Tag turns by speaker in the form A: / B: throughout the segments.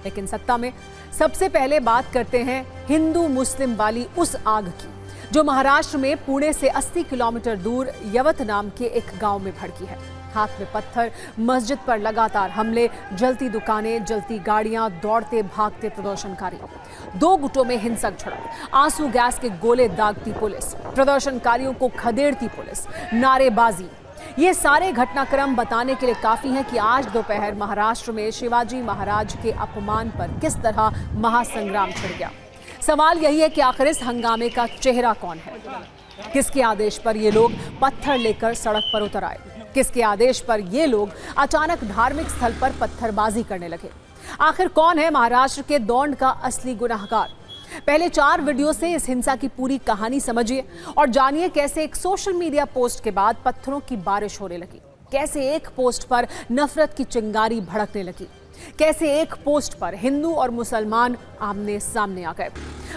A: लेकिन सत्ता में सबसे पहले बात करते हैं हिंदू मुस्लिम वाली उस आग की जो महाराष्ट्र में पुणे से 80 किलोमीटर दूर यवत नाम के एक गांव में भड़की है। हाथ में पत्थर, मस्जिद पर लगातार हमले, जलती दुकानें, जलती गाड़ियां, दौड़ते भागते प्रदर्शनकारी, 2 गुटों में हिंसक झड़प, आंसू गैस के गोले दागती पुलिस, प्रदर्शनकारियों को खदेड़ती पुलिस, नारेबाजी। ये सारे घटनाक्रम बताने के लिए काफी हैं कि आज दोपहर महाराष्ट्र में शिवाजी महाराज के अपमान पर किस तरह महासंग्राम छिड़ गया। सवाल यही है कि आखिर इस हंगामे का चेहरा कौन है? किसके आदेश पर ये लोग पत्थर लेकर सड़क पर उतर आए? किसके आदेश पर ये लोग अचानक धार्मिक स्थल पर पत्थरबाजी करने लगे? आखिर कौन है महाराष्ट्र के दौंड का असली गुनाहगार? पहले 4 वीडियो से इस हिंसा की पूरी कहानी समझिए और जानिए कैसे एक सोशल मीडिया पोस्ट के बाद पत्थरों की बारिश होने लगी, कैसे एक पोस्ट पर नफरत की चिंगारी भड़कने लगी, कैसे एक पोस्ट पर हिंदू और मुसलमान आमने सामने आ गए।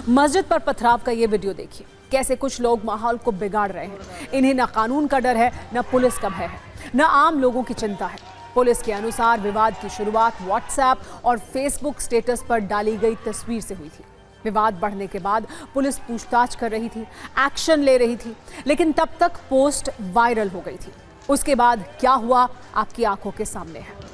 A: मस्जिद पर पथराव का ये वीडियो देखिए, कैसे कुछ लोग माहौल को बिगाड़ रहे हैं। इन्हें न कानून का डर है, न पुलिस का भय है, न आम लोगों की चिंता है। पुलिस के अनुसार विवाद की शुरुआत व्हाट्सएप और फेसबुक स्टेटस पर डाली गई तस्वीर से हुई थी। विवाद बढ़ने के बाद पुलिस पूछताछ कर रही थी, एक्शन ले रही थी, लेकिन तब तक पोस्ट वायरल हो गई थी। उसके बाद क्या हुआ आपकी आंखों के सामने है।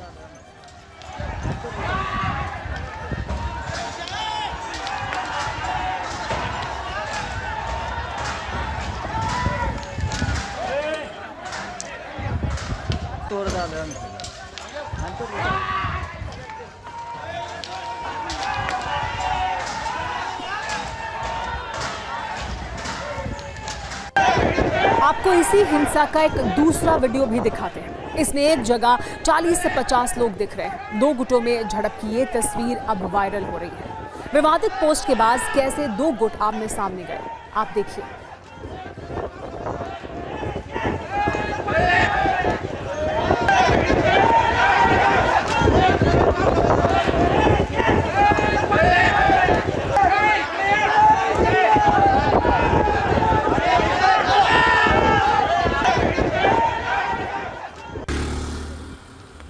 A: आपको इसी हिंसा का एक दूसरा वीडियो भी दिखाते हैं। इसमें एक जगह 40 से 50 लोग दिख रहे हैं। 2 गुटों में झड़प की ये तस्वीर अब वायरल हो रही है। विवादित पोस्ट के बाद कैसे 2 गुट आमने सामने गए, आप देखिए।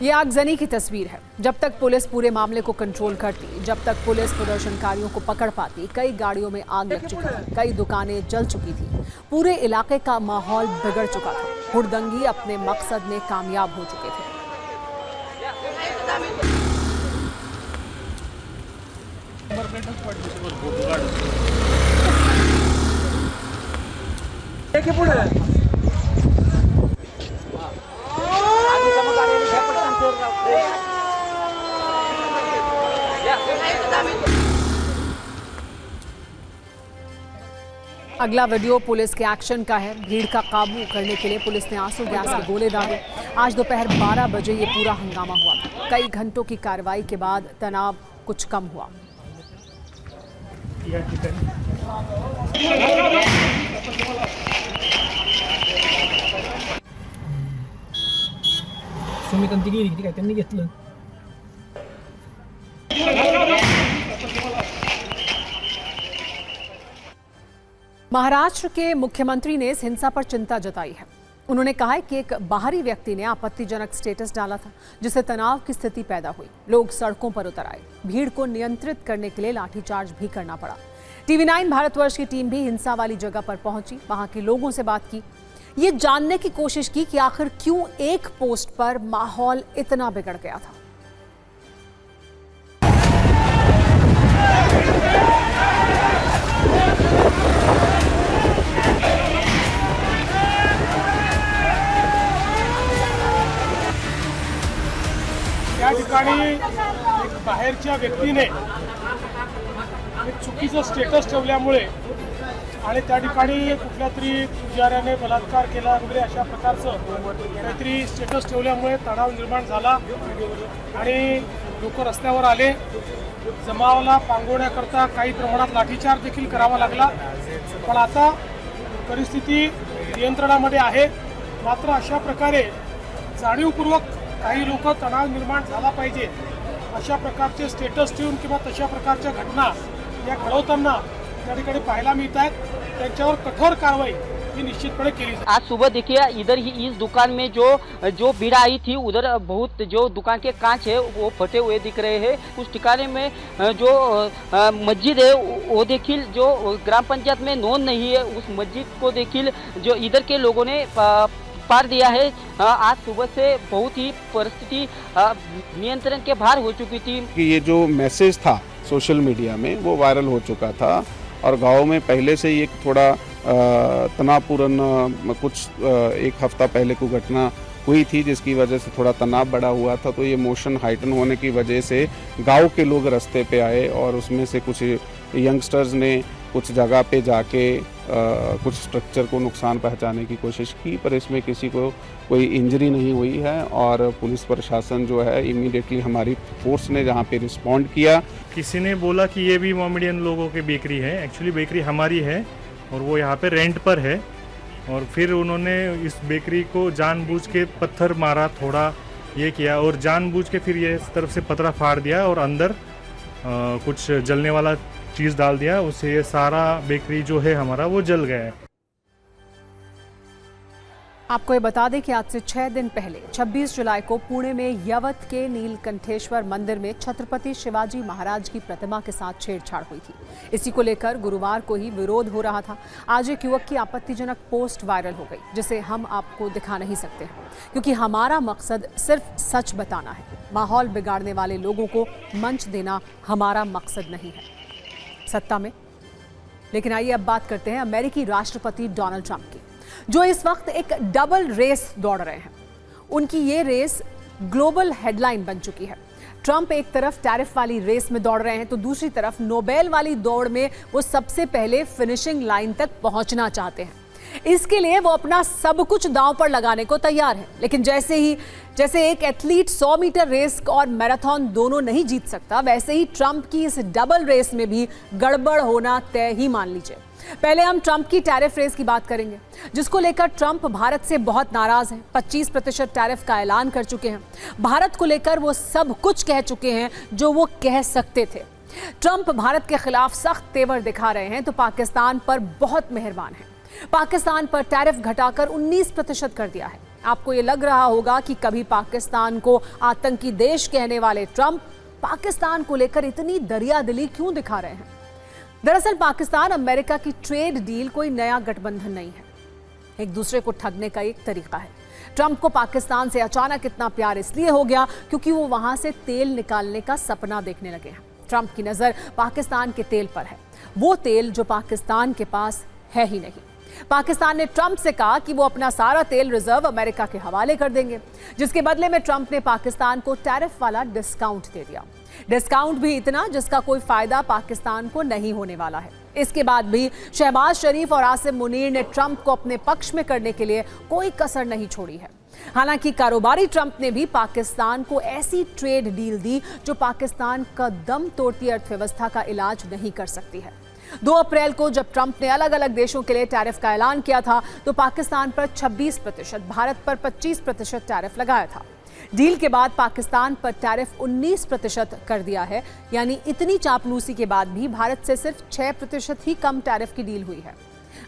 A: ये आगजनी की तस्वीर है। जब तक पुलिस पूरे मामले को कंट्रोल करती, जब तक पुलिस प्रदर्शनकारियों को पकड़ पाती, कई गाड़ियों में आग लग चुकी थी, कई दुकानें जल चुकी थी, पूरे इलाके का माहौल बिगड़ चुका था। हुड़दंगी अपने मकसद में कामयाब हो चुके थे। अगला वीडियो पुलिस के एक्शन का है। भीड़ का काबू करने के लिए पुलिस ने आंसू गैस के गोले दागे। आज दोपहर 12 बजे ये पूरा हंगामा हुआ था। कई घंटों की कार्रवाई के बाद तनाव कुछ कम हुआ।
B: त्यांनी घेतलं।
A: महाराष्ट्र के मुख्यमंत्री ने इस हिंसा पर चिंता जताई है। उन्होंने कहा है कि एक बाहरी व्यक्ति ने आपत्तिजनक स्टेटस डाला था, जिससे तनाव की स्थिति पैदा हुई। लोग सड़कों पर उतर आए। भीड़ को नियंत्रित करने के लिए लाठीचार्ज भी करना पड़ा। TV9 भारतवर्ष की टीम भी हिंसा वाली जगह पर पहुंची, वहां के लोगों से बात की, ये जानने की कोशिश की कि आखिर क्यों एक पोस्ट पर माहौल इतना बिगड़ गया था।
C: त्या ठिकाणी एक बाहेरच्या व्यक्तीने एक चुकीचं स्टेटस ठेवल्यामुळे आणि त्या ठिकाणी कुठल्या तरी पुजाऱ्याने बलात्कार केला वगैरे अशा प्रकारचं काहीतरी स्टेटस ठेवल्यामुळे तणाव निर्माण झाला आणि लोक रस्त्यावर आले। जमावाला पांगवण्याकरता काही प्रमाणात लाठीचार्ज देखील करावा लागला, पण आता परिस्थिती नियंत्रणामध्ये आहे। मात्र अशा प्रकारे जाणीवपूर्वक काही लोक तणाव निर्माण झाला पाहिजे अशा प्रकारचे स्टेटस ठेवून किंवा तशा प्रकारच्या घटना या घडवताना त्या ठिकाणी पाहायला मिळत आहेत। त्यांच्यावर कठोर कारवाई ही निश्चितपणे केली जाईल।
D: आज सुबह देखिए इधर ही इस दुकान में जो भीड़ आई थी, उधर बहुत जो दुकान के कांच है वो फटे हुए दिख रहे हैं। कुछ ठिकाने में जो मस्जिद है वो देखिए जो ग्राम पंचायत में नोंद नहीं है, उस मस्जिद को देखिए जो इधर के लोगों ने पार दिया है। आज सुबह से बहुत ही परिस्थिति नियंत्रण के बाहर हो चुकी थी
E: कि ये जो मैसेज था सोशल मीडिया में वो वायरल हो चुका था और गांव में पहले से ही एक थोड़ा तनावपूर्ण कुछ एक हफ्ता पहले को घटना हुई थी, जिसकी वजह से थोड़ा तनाव बढ़ा हुआ था। तो ये मोशन हाइटन होने की वजह से गांव के लोग रास्ते पे आए और उसमें से कुछ यंगस्टर्स ने कुछ जगह पे जाके कुछ स्ट्रक्चर को नुकसान पहुंचाने की कोशिश की, पर इसमें किसी को कोई इंजरी नहीं हुई है और पुलिस प्रशासन जो है इमीडिएटली हमारी फोर्स ने जहां पे रिस्पॉन्ड किया।
F: किसी ने बोला कि ये भी मोमेडियन लोगों की बेकरी है, एक्चुअली बेकरी हमारी है और वो यहाँ पे रेंट पर है। और फिर उन्होंने इस बेकरी को जानबूझ के पत्थर मारा, थोड़ा ये किया और जानबूझ के फिर ये इस तरफ से पतरा फाड़ दिया और अंदर कुछ जलने वाला चीज़ डाल दिया, उससे ये सारा बेकरी जो है हमारा वो जल गया है।
A: आपको ये बता दें कि आज से 6 दिन पहले 26 जुलाई को पुणे में यवत के नीलकंठेश्वर मंदिर में छत्रपति शिवाजी महाराज की प्रतिमा के साथ छेड़छाड़ हुई थी। इसी को लेकर गुरुवार को ही विरोध हो रहा था। आज एक युवक की आपत्तिजनक पोस्ट वायरल हो गई, जिसे हम आपको दिखा नहीं सकते हैं क्योंकि हमारा मकसद सिर्फ सच बताना है। माहौल बिगाड़ने वाले लोगों को मंच देना हमारा मकसद नहीं है सत्ता में। लेकिन आइए अब बात करते हैं अमेरिकी राष्ट्रपति डोनाल्ड ट्रंप की, जो इस वक्त एक डबल रेस दौड़ रहे हैं। उनकी ये रेस ग्लोबल हेडलाइन बन चुकी है। ट्रंप एक तरफ टैरिफ वाली रेस में दौड़ रहे हैं तो दूसरी तरफ नोबेल वाली दौड़ में वो सबसे पहले फिनिशिंग लाइन तक पहुंचना चाहते हैं। इसके लिए वो अपना सब कुछ दांव पर लगाने को तैयार है। लेकिन जैसे एक एथलीट 100 मीटर रेस और मैराथन दोनों नहीं जीत सकता, वैसे ही ट्रंप की इस डबल रेस में भी गड़बड़ होना तय ही मान लीजिए। पहले हम ट्रंप की टैरिफ रेस की बात करेंगे, जिसको लेकर ट्रंप भारत से बहुत नाराज हैं। 25% टैरिफ का ऐलान कर चुके हैं। भारत को लेकर वो सब कुछ कह चुके हैं जो वो कह सकते थे। ट्रंप भारत के खिलाफ सख्त तेवर दिखा रहे हैं तो पाकिस्तान पर बहुत मेहरबान है। पाकिस्तान पर टैरिफ घटाकर 19% कर दिया है। आपको ये लग रहा होगा कि कभी पाकिस्तान को आतंकी देश कहने वाले ट्रंप पाकिस्तान को लेकर इतनी दरियादिली क्यों दिखा रहे हैं। दरअसल पाकिस्तान अमेरिका की ट्रेड डील कोई नया गठबंधन नहीं है, एक दूसरे को ठगने का एक तरीका है। ट्रंप को पाकिस्तान से अचानक इतना प्यार इसलिए हो गया क्योंकि वो वहां से तेल निकालने का सपना देखने लगे हैं। ट्रंप की नजर पाकिस्तान के तेल पर है, वो तेल जो पाकिस्तान के पास है ही नहीं। पाकिस्तान ने ट्रंप से कहा कि वो अपना सारा तेल रिजर्व अमेरिका के हवाले कर देंगे, जिसके बदले में ट्रंप ने पाकिस्तान को टैरिफ वाला डिस्काउंट दे दिया। डिस्काउंट भी इतना जिसका कोई फायदा पाकिस्तान को नहीं होने वाला है। इसके बाद भी शहबाज शरीफ और आसिम मुनीर ने ट्रंप को अपने पक्ष में करने के लिए कोई कसर नहीं छोड़ी है। हालांकि कारोबारी ट्रंप ने भी पाकिस्तान को ऐसी ट्रेड डील दी जो पाकिस्तान का दम तोड़ती अर्थव्यवस्था का इलाज नहीं कर सकती है। 2 अप्रैल को जब ट्रंप ने अलग अलग देशों के लिए टैरिफ का ऐलान किया था तो पाकिस्तान पर 26%, भारत पर 25% टैरिफ लगाया था। डील के बाद पाकिस्तान पर टैरिफ 19% कर दिया है, यानी इतनी चापलूसी के बाद भी भारत से सिर्फ 6% ही कम टैरिफ की डील हुई है।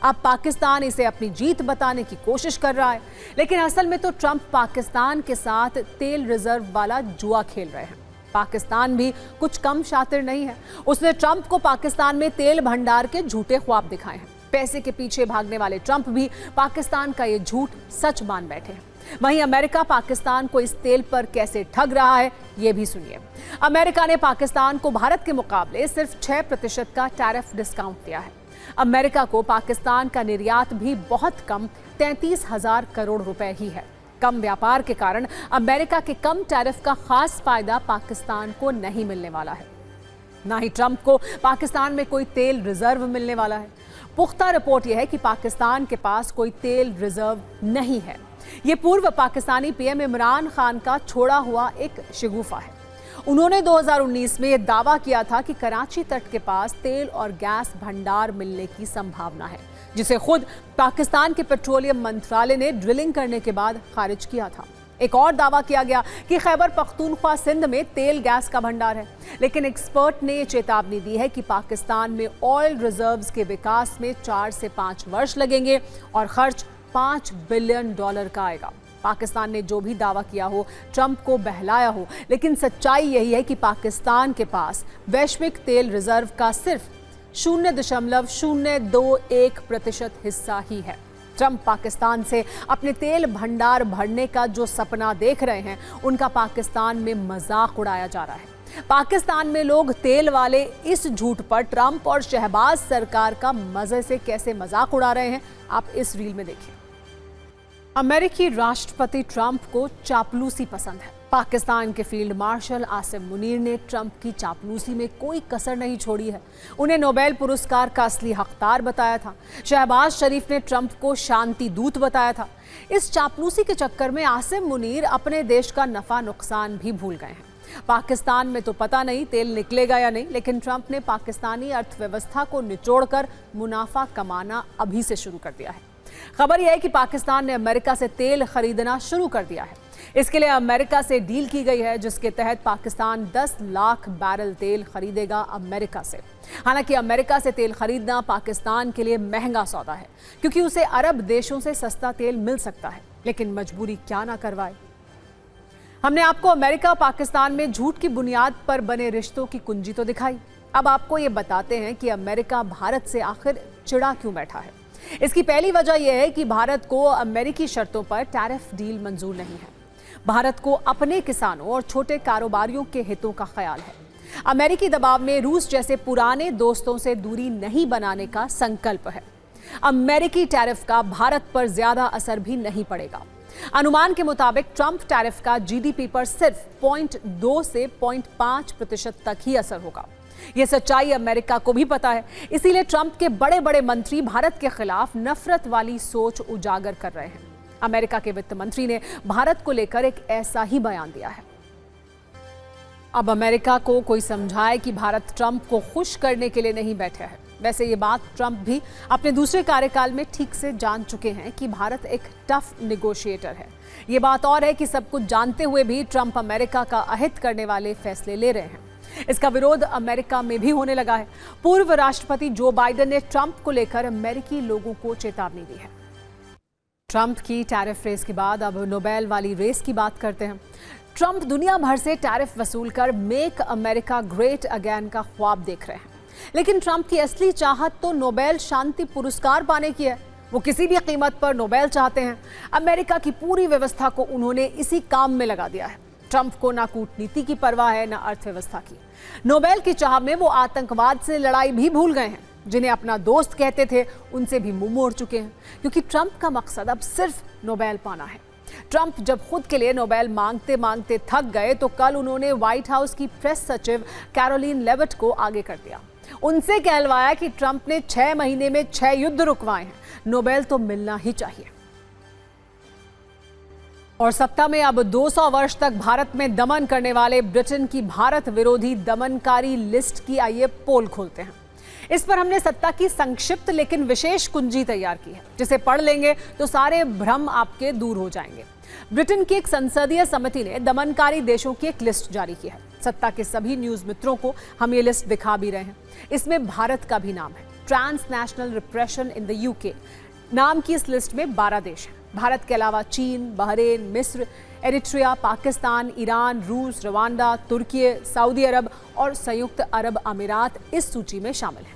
A: अब पाकिस्तान इसे अपनी जीत बताने की कोशिश कर रहा है, लेकिन असल में तो ट्रंप पाकिस्तान के साथ तेल रिजर्व वाला जुआ खेल रहे हैं। पाकिस्तान भी कुछ कम शातिर नहीं है। उसने ट्रंप को पाकिस्तान में तेल भंडार के झूठे ख्वाब दिखाए हैं। पैसे के पीछे भागने वाले ट्रंप भी पाकिस्तान का ये झूठ सच मान बैठे हैं। वहीं अमेरिका पाकिस्तान को इस तेल पर कैसे ठग रहा है, ये भी सुनिए। अमेरिका ने पाकिस्तान को भारत के मुकाबले सिर्फ 6% का टैरिफ डिस्काउंट दिया है। अमेरिका को पाकिस्तान का निर्यात भी बहुत कम 33,000 करोड़ रुपए ही है। कम व्यापार के कारण अमेरिका के कम टैरिफ का खास फायदा पाकिस्तान को नहीं मिलने वाला है। ना ही ट्रंप को पाकिस्तान में कोई तेल रिजर्व मिलने वाला है। पुख्ता रिपोर्ट यह है कि पाकिस्तान के पास कोई तेल रिजर्व नहीं है। ये पूर्व पाकिस्तानी पीएम इमरान खान का छोड़ा हुआ एक शगुफा है। उन्होंने 2019 में यह दावा किया था कि कराची तट के पास तेल और गैस भंडार मिलने की संभावना है, जिसे खुद पाकिस्तान के पेट्रोलियम मंत्रालय ने ड्रिलिंग करने के बाद खारिज किया था। एक और दावा किया गया कि खैबर पख्तूनख्वा सिंध में तेल गैस का भंडार है, लेकिन एक्सपर्ट ने ये चेतावनी दी है कि पाकिस्तान में ऑयल रिजर्व्स के विकास में 4 से 5 वर्ष लगेंगे और खर्च $5 बिलियन का आएगा। पाकिस्तान ने जो भी दावा किया हो, ट्रंप को बहलाया हो, लेकिन सच्चाई यही है कि पाकिस्तान के पास वैश्विक तेल रिजर्व का सिर्फ 0.021% हिस्सा ही है। ट्रंप पाकिस्तान से अपने तेल भंडार भरने का जो सपना देख रहे हैं, उनका पाकिस्तान में मजाक उड़ाया जा रहा है। पाकिस्तान में लोग तेल वाले इस झूठ पर ट्रंप और शहबाज सरकार का मजे से कैसे मजाक उड़ा रहे हैं, आप इस रील में देखिए। अमेरिकी राष्ट्रपति ट्रंप को चापलूसी पसंद है। पाकिस्तान के फील्ड मार्शल आसिम मुनीर ने ट्रंप की चापलूसी में कोई कसर नहीं छोड़ी है। उन्हें नोबेल पुरस्कार का असली हकदार बताया था। शहबाज शरीफ ने ट्रंप को शांति दूत बताया था। इस चापलूसी के चक्कर में आसिम मुनीर अपने देश का नफा नुकसान भी भूल गए हैं। पाकिस्तान में तो पता नहीं तेल निकलेगा या नहीं, लेकिन ट्रंप ने पाकिस्तानी अर्थव्यवस्था को निचोड़कर मुनाफा कमाना अभी से शुरू कर दिया है। खबर यह है कि पाकिस्तान ने अमेरिका से तेल खरीदना शुरू कर दिया है। इसके लिए अमेरिका से डील की गई है, जिसके तहत पाकिस्तान 10 लाख बैरल तेल खरीदेगा अमेरिका से। हालांकि अमेरिका से तेल खरीदना पाकिस्तान के लिए महंगा सौदा है, क्योंकि उसे अरब देशों से सस्ता तेल मिल सकता है, लेकिन मजबूरी क्या ना करवाए। हमने आपको अमेरिका पाकिस्तान में झूठ की बुनियाद पर बने रिश्तों की कुंजी तो दिखाई। अब आपको ये बताते हैं कि अमेरिका भारत से आखिर चिढ़ा क्यों बैठा है। इसकी पहली वजह यह है कि भारत को अमेरिकी शर्तों पर टैरिफ डील मंजूर नहीं है। भारत को अपने किसानों और छोटे कारोबारियों के हितों का ख्याल है। अमेरिकी दबाव में रूस जैसे पुराने दोस्तों से दूरी नहीं बनाने का संकल्प है। अमेरिकी टैरिफ का भारत पर ज्यादा असर भी नहीं पड़ेगा। अनुमान के मुताबिक ट्रंप टैरिफ का जीडीपी पर सिर्फ 0.2 से 0.5% तक ही असर होगा। यह सच्चाई अमेरिका को भी पता है, इसीलिए ट्रंप के बड़े बड़े मंत्री भारत के खिलाफ नफरत वाली सोच उजागर कर रहे हैं। अमेरिका के वित्त मंत्री ने भारत को लेकर एक ऐसा ही बयान दिया है। अब अमेरिका को कोई समझाए कि भारत ट्रंप को खुश करने के लिए नहीं बैठे है। वैसे ये बात ट्रंप भी अपने दूसरे कार्यकाल में ठीक से जान चुके हैं कि भारत एक टफ नेगोशिएटर है। ये बात और है कि सब कुछ जानते हुए भी ट्रंप अमेरिका का अहित करने वाले फैसले ले रहे हैं। इसका विरोध अमेरिका में भी होने लगा है। पूर्व राष्ट्रपति जो बाइडेन ने ट्रंप को लेकर अमेरिकी लोगों को चेतावनी दी है। ट्रंप की टैरिफ रेस के बाद अब नोबेल वाली रेस की बात करते हैं। ट्रंप दुनिया भर से टैरिफ वसूल कर मेक अमेरिका ग्रेट अगेन का ख्वाब देख रहे हैं, लेकिन ट्रंप की असली चाहत तो नोबेल शांति पुरस्कार पाने की है। वो किसी भी कीमत पर नोबेल चाहते हैं। अमेरिका की पूरी व्यवस्था को उन्होंने इसी काम में लगा दिया है। ट्रंप को ना कूटनीति की परवाह है, ना अर्थव्यवस्था की। नोबेल की चाह में वो आतंकवाद से लड़ाई भी भूल गए हैं। जिन्हें अपना दोस्त कहते थे, उनसे भी मुंह मोड़ चुके हैं, क्योंकि ट्रंप का मकसद अब सिर्फ नोबेल पाना है। ट्रंप जब खुद के लिए नोबेल मांगते मांगते थक गए, तो कल उन्होंने व्हाइट हाउस की प्रेस सचिव कैरोलिन लेविट को आगे कर दिया। उनसे कहलवाया कि ट्रंप ने 6 महीने में 6 युद्ध रुकवाए हैं, नोबेल तो मिलना ही चाहिए। और सत्ता में अब 200 वर्ष तक भारत में दमन करने वाले ब्रिटेन की भारत विरोधी दमनकारी लिस्ट की आइए पोल खोलते हैं। इस पर हमने सत्ता की संक्षिप्त लेकिन विशेष कुंजी तैयार की है, जिसे पढ़ लेंगे तो सारे भ्रम आपके दूर हो जाएंगे। ब्रिटेन की एक संसदीय समिति ने दमनकारी देशों की एक लिस्ट जारी की है। सत्ता के सभी न्यूज मित्रों को हम ये लिस्ट दिखा भी रहे हैं। इसमें भारत का भी नाम है। Transnational repression in the UK नाम की इस लिस्ट में 12 देश हैं। भारत के अलावा चीन, बहरीन, मिस्र, एरिट्रिया, पाकिस्तान, ईरान, रूस, रवांडा, तुर्की, सऊदी अरब और संयुक्त अरब अमीरात इस सूची में शामिल हैं।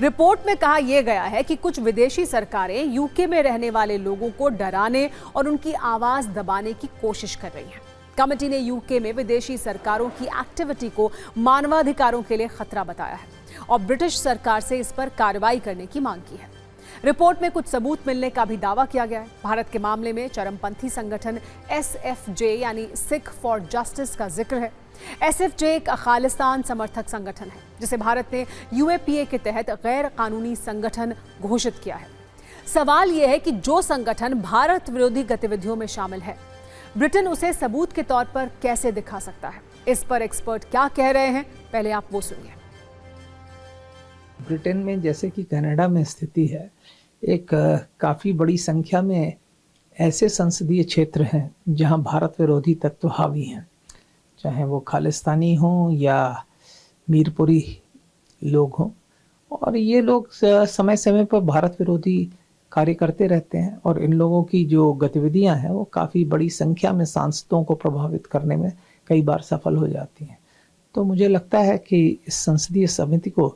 A: रिपोर्ट में कहा यह गया है कि कुछ विदेशी सरकारें यूके में रहने वाले लोगों को डराने और उनकी आवाज दबाने की कोशिश कर रही हैं। कमेटी ने यूके में विदेशी सरकारों की एक्टिविटी को मानवाधिकारों के लिए खतरा बताया है और ब्रिटिश सरकार से इस पर कार्रवाई करने की मांग की है। रिपोर्ट में कुछ सबूत मिलने का भी दावा किया गया है। भारत के मामले में चरमपंथी संगठन SFJ यानी सिख फॉर जस्टिस का जिक्र है। SFJ एक खालिस्तान समर्थक संगठन है, जिसे भारत ने UAPA के तहत गैर कानूनी संगठन घोषित किया है। सवाल यह है कि जो संगठन भारत विरोधी गतिविधियों में शामिल है, ब्रिटेन उसे सबूत के तौर पर कैसे दिखा सकता है? इस पर एक्सपर्ट क्या कह रहे हैं, पहले आप वो सुनिए।
B: ब्रिटेन में जैसे कि कनाडा में स्थिति है, एक काफ़ी बड़ी संख्या में ऐसे संसदीय क्षेत्र हैं जहां भारत विरोधी तत्व हावी हैं, चाहे वो खालिस्तानी हों या मीरपुरी लोग हों, और ये लोग समय समय पर भारत विरोधी कार्य करते रहते हैं और इन लोगों की जो गतिविधियां हैं वो काफ़ी बड़ी संख्या में सांसदों को प्रभावित करने में कई बार सफल हो जाती हैं। तो मुझे लगता है कि इस संसदीय समिति को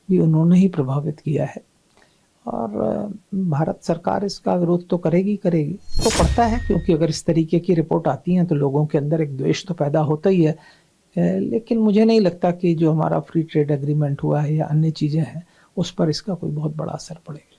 B: भी उन्होंने ही प्रभावित किया है और भारत सरकार इसका विरोध तो करेगी तो पड़ता है, क्योंकि अगर इस तरीके की रिपोर्ट आती हैं तो लोगों के अंदर एक द्वेष तो पैदा होता ही है। लेकिन मुझे नहीं लगता कि जो हमारा फ्री ट्रेड एग्रीमेंट हुआ है या अन्य चीज़ें हैं उस पर इसका कोई बहुत बड़ा असर पड़ेगा।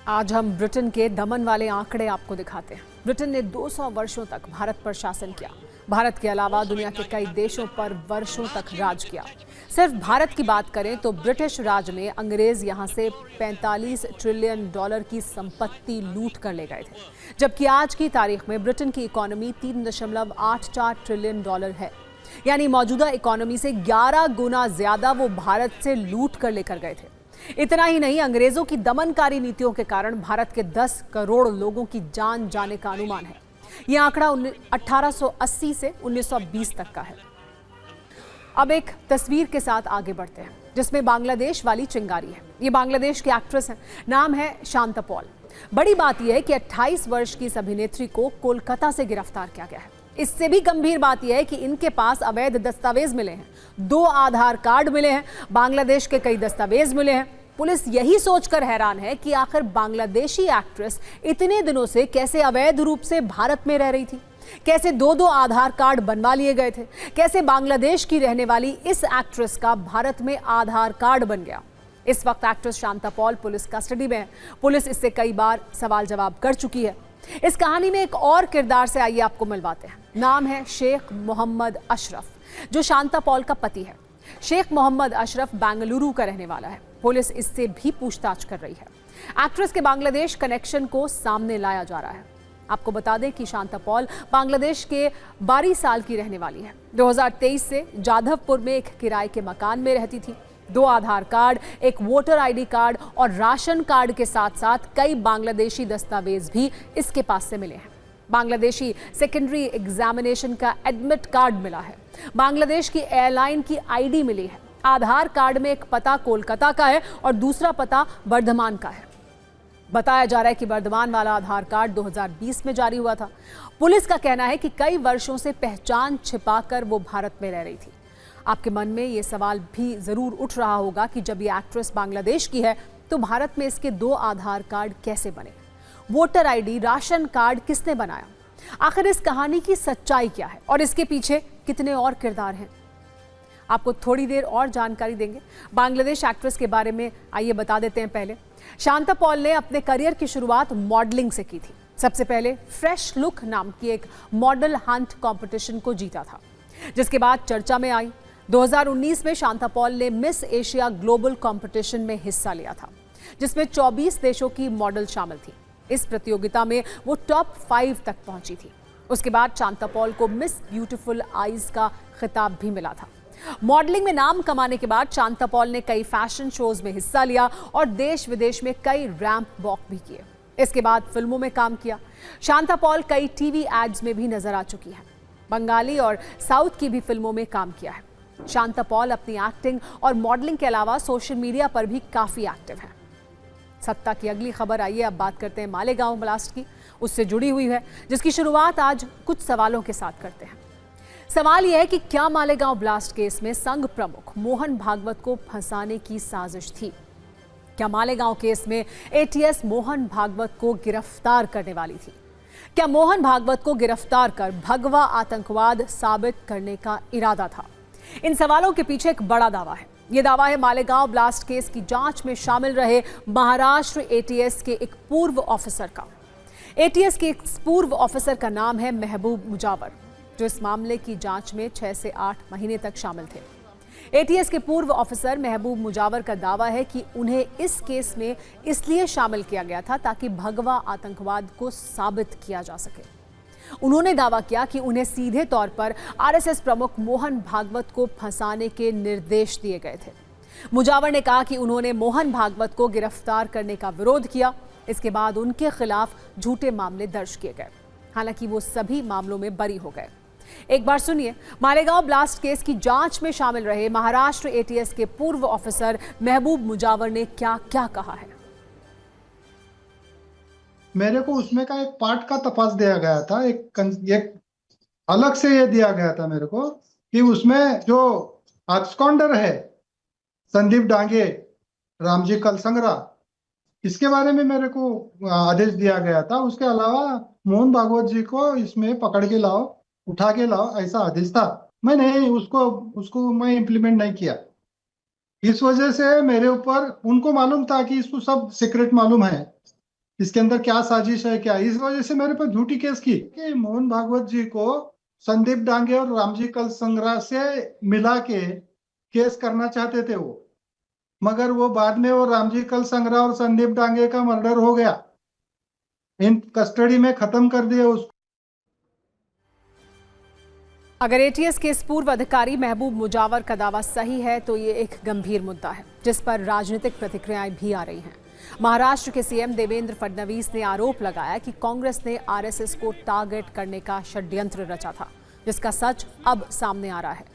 A: आज हम ब्रिटेन के दमन वाले आंकड़े आपको दिखाते हैं। ब्रिटेन ने 200 वर्षों तक भारत पर शासन किया। भारत के अलावा दुनिया के कई देशों पर वर्षों तक राज किया। सिर्फ भारत की बात करें तो ब्रिटिश राज में अंग्रेज यहां से 45 ट्रिलियन डॉलर की संपत्ति लूट कर ले गए थे, जबकि आज की तारीख में ब्रिटेन की इकोनॉमी 3.84 ट्रिलियन डॉलर है। यानी मौजूदा इकोनॉमी से 11 गुना ज्यादा वो भारत से लूट कर लेकर गए थे। इतना ही नहीं, अंग्रेजों की दमनकारी नीतियों के कारण भारत के 10 करोड़ लोगों की जान जाने का अनुमान है। यह आंकड़ा 1880 से 1920 तक का है। अब एक तस्वीर के साथ आगे बढ़ते हैं जिसमें बांग्लादेश वाली चिंगारी है। ये बांग्लादेश की एक्ट्रेस है, नाम है शांता पॉल। बड़ी बात यह है कि 28 वर्ष की इस अभिनेत्री को कोलकाता से गिरफ्तार किया गया है। इससे भी गंभीर बात यह है कि इनके पास अवैध दस्तावेज मिले हैं, 2 आधार कार्ड मिले हैं, बांग्लादेश के कई दस्तावेज मिले हैं। पुलिस यही सोचकर हैरान है कि आखिर बांग्लादेशी एक्ट्रेस इतने दिनों से कैसे अवैध रूप से भारत में रह रही थी, कैसे 2 आधार कार्ड बनवा लिए गए थे, कैसे बांग्लादेश की रहने वाली इस एक्ट्रेस का भारत में आधार कार्ड बन गया। इस वक्त actress Shanta Paul police custody में है। पुलिस इससे कई बार सवाल जवाब कर चुकी है। इस कहानी में एक और किरदार से आइए आपको मिलवाते हैं। नाम है शेख मोहम्मद अशरफ, जो शांता पॉल का पति है। शेख मोहम्मद अशरफ बेंगलुरु का रहने वाला है। पुलिस इससे भी पूछताछ कर रही है। एक्ट्रेस के बांग्लादेश कनेक्शन को सामने लाया जा रहा है। आपको बता दें कि शांता पॉल बांग्लादेश के 12 साल की रहने वाली है। 2023 से जाधवपुर में एक किराए के मकान में रहती थी। 2 आधार कार्ड, एक वोटर आईडी कार्ड और राशन कार्ड के साथ साथ कई बांग्लादेशी दस्तावेज भी इसके पास से मिले हैं। बांग्लादेशी सेकेंडरी एग्जामिनेशन का एडमिट कार्ड मिला है। बांग्लादेश की एयरलाइन की आईडी मिली है। आधार कार्ड में एक पता कोलकाता का है और दूसरा पता बर्धमान का है। बताया जा रहा है कि बर्धमान वाला आधार कार्ड 2020 में जारी हुआ था। पुलिस का कहना है कि कई वर्षों से पहचान छिपाकर वो भारत में रह रही थी। आपके मन में ये सवाल भी जरूर उठ रहा होगा कि जब ये एक्ट्रेस बांग्लादेश की है तो भारत में इसके 2 आधार कार्ड कैसे बने, वोटर आईडी, राशन कार्ड किसने बनाया, आखिर इस कहानी की सच्चाई क्या है और इसके पीछे कितने और किरदार हैं। आपको थोड़ी देर और जानकारी देंगे बांग्लादेश एक्ट्रेस के बारे में। आइए बता देते हैं। पहले शांता पॉल ने अपने करियर की शुरुआत मॉडलिंग से की थी। सबसे पहले फ्रेश लुक नाम की एक मॉडल हंट कंपटीशन को जीता था, जिसके बाद चर्चा में आई। 2019 में शांता पॉल ने मिस एशिया ग्लोबल कंपटीशन में हिस्सा लिया था, जिसमें 24 देशों की मॉडल शामिल थी। इस प्रतियोगिता में वो टॉप 5 तक पहुंची थी। उसके बाद शांता पॉल को मिस ब्यूटीफुल आईज का खिताब भी मिला था। मॉडलिंग में नाम कमाने के बाद शांता पॉल ने कई फैशन शोज में हिस्सा लिया और देश विदेश में कई रैंप वॉक भी किए। इसके बाद फिल्मों में काम किया। शांता पॉल कई टीवी एड्स में भी नजर आ चुकी है। बंगाली और साउथ की भी फिल्मों में काम किया है। शांता पॉल अपनी एक्टिंग और मॉडलिंग के अलावा सोशल मीडिया पर भी काफी एक्टिव है। सत्ता की अगली खबर आइए अब बात करते हैं मालेगांव ब्लास्ट की। उससे जुड़ी हुई है, जिसकी शुरुआत आज कुछ सवालों के साथ करते हैं। सवाल यह है कि क्या मालेगांव ब्लास्ट केस में संघ प्रमुख मोहन भागवत को फंसाने की साजिश थी? क्या मालेगांव केस में एटीएस मोहन भागवत को गिरफ्तार करने वाली थी? क्या मोहन भागवत को गिरफ्तार कर भगवा आतंकवाद साबित करने का इरादा था? इन सवालों के पीछे एक बड़ा दावा है। यह दावा है मालेगांव ब्लास्ट केस की जांच में शामिल रहे महाराष्ट्र एटीएस के एक पूर्व ऑफिसर का। एटीएस के एक पूर्व ऑफिसर का नाम है महबूब मुजावर, जो इस मामले की जांच में 6 से 8 महीने तक शामिल थे। एटीएस के पूर्व ऑफिसर महबूब मुजावर का दावा है कि उन्हें इस केस में इसलिए शामिल किया गया था ताकि भगवा आतंकवाद को साबित किया जा सके। उन्होंने दावा किया कि उन्हें सीधे तौर पर आरएसएस प्रमुख मोहन भागवत को फंसाने के निर्देश दिए गए थे। मुजावर ने कहा कि उन्होंने मोहन भागवत को गिरफ्तार करने का विरोध किया। इसके बाद उनके खिलाफ झूठे मामले दर्ज किए गए। हालांकि वो सभी मामलों में बरी हो गए। एक बार सुनिए मालेगांव ब्लास्ट केस की जांच में शामिल रहे महाराष्ट्र एटीएस के पूर्व ऑफिसर महबूब मुजावर ने क्या क्या कहा है।
G: मेरे को उसमें का एक पार्ट का तपास दिया गया था, एक अलग से ये दिया गया था मेरे को कि उसमें जो एब्सकॉन्डर है संदीप डांगे, रामजी कलसंगरा, इसके बारे में मेरे को आदेश दिया गया था। उसके अलावा मोहन भागवत जी को इसमें पकड़ के लाओ, उठा के लाओ, ऐसा आदेश था। मैं नहीं उसको मैं इम्प्लीमेंट नहीं किया। इस वजह से मेरे ऊपर, उनको मालूम था कि इसको सब सीक्रेट मालूम है, इसके अंदर क्या साजिश है क्या, इस वजह से मेरे पर झूठी केस की कि मोहन भागवत जी को संदीप डांगे और रामजी कलसंगरा से मिला के केस करना चाहते थे वो, मगर वो बाद में वो रामजी कलसंगरा और संदीप डांगे का मर्डर हो गया, इन कस्टडी में खत्म कर दिया उसको।
A: अगर एटीएस के इस पूर्व अधिकारी महबूब मुजावर का दावा सही है तो ये एक गंभीर मुद्दा है जिस पर राजनीतिक प्रतिक्रियाएं भी आ रही हैं। महाराष्ट्र के सीएम देवेंद्र फडणवीस ने आरोप लगाया कि कांग्रेस ने आरएसएस को टारगेट करने का षड्यंत्र रचा था, जिसका सच अब सामने आ रहा है।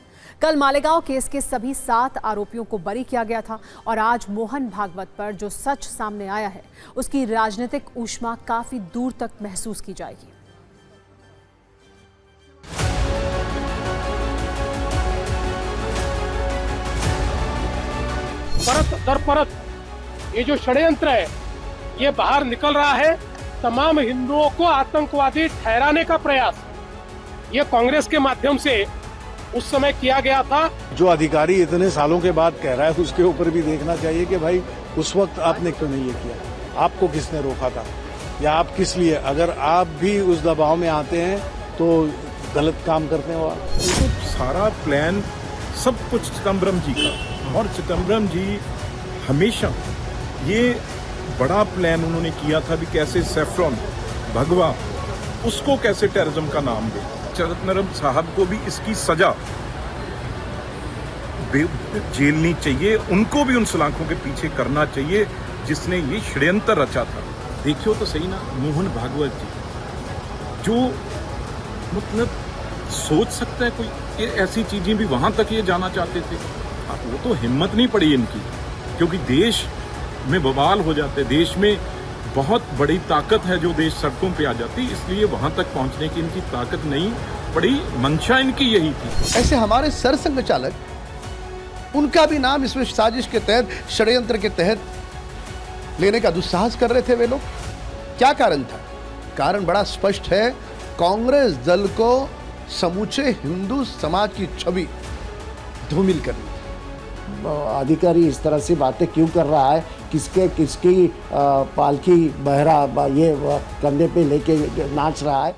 A: कल मालेगांव केस के सभी 7 आरोपियों को बरी किया गया था और आज मोहन भागवत पर जो सच सामने आया है उसकी राजनीतिक ऊष्मा काफी दूर तक महसूस की जाएगी।
C: परत दर परत ये जो षड्यंत्र है ये बाहर निकल रहा है। तमाम हिंदुओं को आतंकवादी ठहराने का प्रयास ये कांग्रेस के माध्यम से उस समय किया गया था।
H: जो अधिकारी इतने सालों के बाद कह रहा है उसके ऊपर भी देखना चाहिए कि भाई उस वक्त आपने क्यों नहीं ये किया, आपको किसने रोका था, या आप किस लिए, अगर आप भी उस दबाव में आते हैं तो गलत काम करते हो आप।
I: तो सारा प्लान सब कुछ चिदम्बरम जी का, और चिदम्बरम जी हमेशा ये बड़ा प्लान उन्होंने किया था भी कैसे सैफरन भगवा उसको कैसे टेररिज्म का नाम दे। चिदम्बरम साहब को भी इसकी सजा झेलनी चाहिए, उनको भी उन सलाखों के पीछे करना चाहिए जिसने ये षड्यंत्र रचा था। देखियो तो सही ना, मोहन भागवत जी जो मतलब सोच सकता है कोई ये ऐसी चीजें भी वहां तक ये जाना चाहते थे। अब वो तो हिम्मत नहीं पड़ी इनकी, क्योंकि देश में बवाल हो जाते, देश में बहुत बड़ी ताकत है जो देश सड़कों पे आ जाती, इसलिए वहां तक पहुंचने की इनकी ताकत नहीं पड़ी, मंशा इनकी यही थी।
J: ऐसे हमारे सरसंघ चालक, उनका भी नाम इसमें साजिश के तहत, षड्यंत्र के तहत लेने का दुस्साहस कर रहे थे वे लोग। क्या कारण था? कारण बड़ा स्पष्ट है, कांग्रेस दल को समूचे हिंदू समाज की छवि धूमिल करनी।
K: अधिकारी इस तरह से बातें क्यों कर रहा है, किसकी पालकी बहरा ये कंधे पे लेके नाच रहा है।